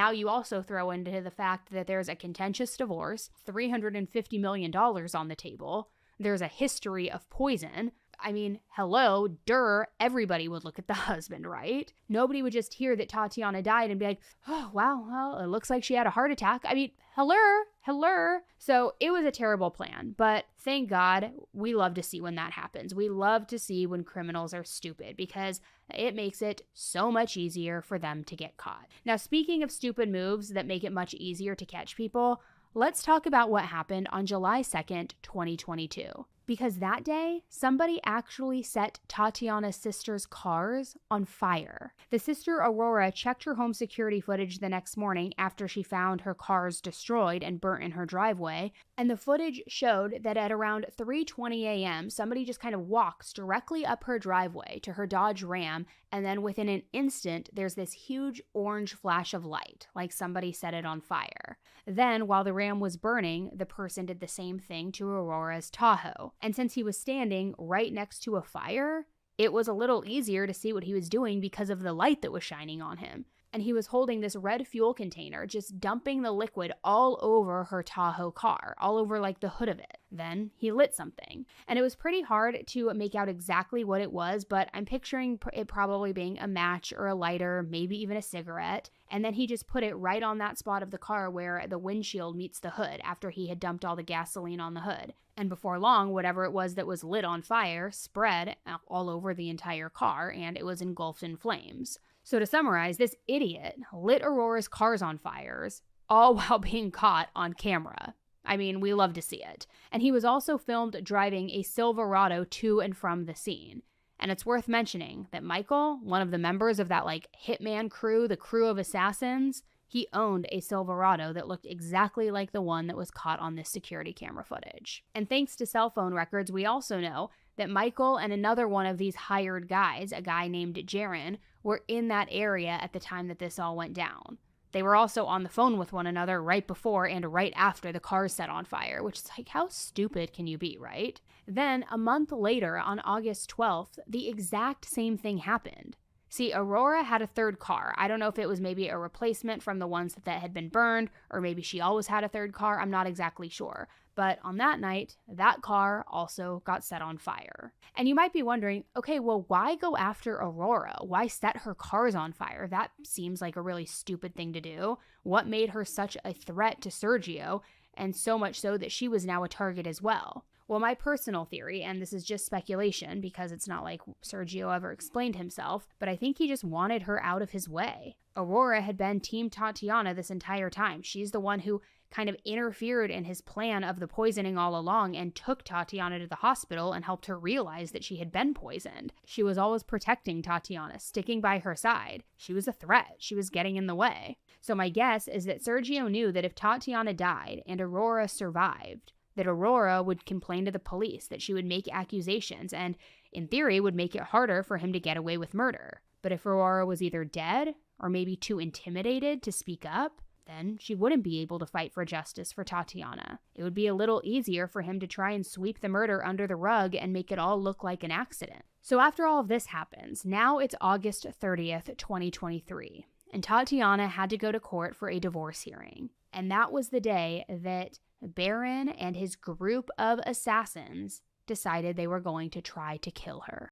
Now you also throw into the fact that there's a contentious divorce, $350 million on the table. There's a history of poison. I mean, hello, everybody would look at the husband, right? Nobody would just hear that Tatiana died and be like, oh, wow, well, it looks like she had a heart attack. I mean, hello. So it was a terrible plan, but thank God we love to see when that happens. We love to see when criminals are stupid because it makes it so much easier for them to get caught. Now, speaking of stupid moves that make it much easier to catch people, let's talk about what happened on July 2nd, 2022. Because that day, somebody actually set Tatiana's sister's cars on fire. The sister Aurora checked her home security footage the next morning after she found her cars destroyed and burnt in her driveway, and the footage showed that at around 3:20 a.m., somebody just kind of walks directly up her driveway to her Dodge Ram, and then within an instant, there's this huge orange flash of light, like somebody set it on fire. Then, while the Ram was burning, the person did the same thing to Aurora's Tahoe. And since he was standing right next to a fire, it was a little easier to see what he was doing because of the light that was shining on him. And he was holding this red fuel container, just dumping the liquid all over her Tahoe car, all over like the hood of it. Then he lit something. And it was pretty hard to make out exactly what it was, but I'm picturing it probably being a match or a lighter, maybe even a cigarette. And then he just put it right on that spot of the car where the windshield meets the hood after he had dumped all the gasoline on the hood. And before long, whatever it was that was lit on fire spread all over the entire car, and it was engulfed in flames. So to summarize, this idiot lit Aurora's cars on fires, all while being caught on camera. I mean, we love to see it. And he was also filmed driving a Silverado to and from the scene. And it's worth mentioning that Michael, one of the members of that hitman crew, the crew of assassins, he owned a Silverado that looked exactly like the one that was caught on this security camera footage. And thanks to cell phone records, we also know that Michael and another one of these hired guys, a guy named Jaron, were in that area at the time that this all went down. They were also on the phone with one another right before and right after the cars set on fire, which is like, how stupid can you be, right? Then, a month later, on August 12th, the exact same thing happened. See, Aurora had a third car. I don't know if it was maybe a replacement from the ones that had been burned, or maybe she always had a third car. I'm not exactly sure. But on that night, that car also got set on fire. And you might be wondering, okay, well, why go after Aurora? Why set her cars on fire? That seems like a really stupid thing to do. What made her such a threat to Sergio, and so much so that she was now a target as well? Well, my personal theory, and this is just speculation because it's not like Sergio ever explained himself, but I think he just wanted her out of his way. Aurora had been Team Tatiana this entire time. She's the one who kind of interfered in his plan of the poisoning all along and took Tatiana to the hospital and helped her realize that she had been poisoned. She was always protecting Tatiana, sticking by her side. She was a threat. She was getting in the way. So my guess is that Sergio knew that if Tatiana died and Aurora survived, that Aurora would complain to the police, that she would make accusations, and in theory would make it harder for him to get away with murder. But if Aurora was either dead or maybe too intimidated to speak up, then she wouldn't be able to fight for justice for Tatiana. It would be a little easier for him to try and sweep the murder under the rug and make it all look like an accident. So after all of this happens, now it's August 30th, 2023, and Tatiana had to go to court for a divorce hearing. And that was the day that Baron and his group of assassins decided they were going to try to kill her.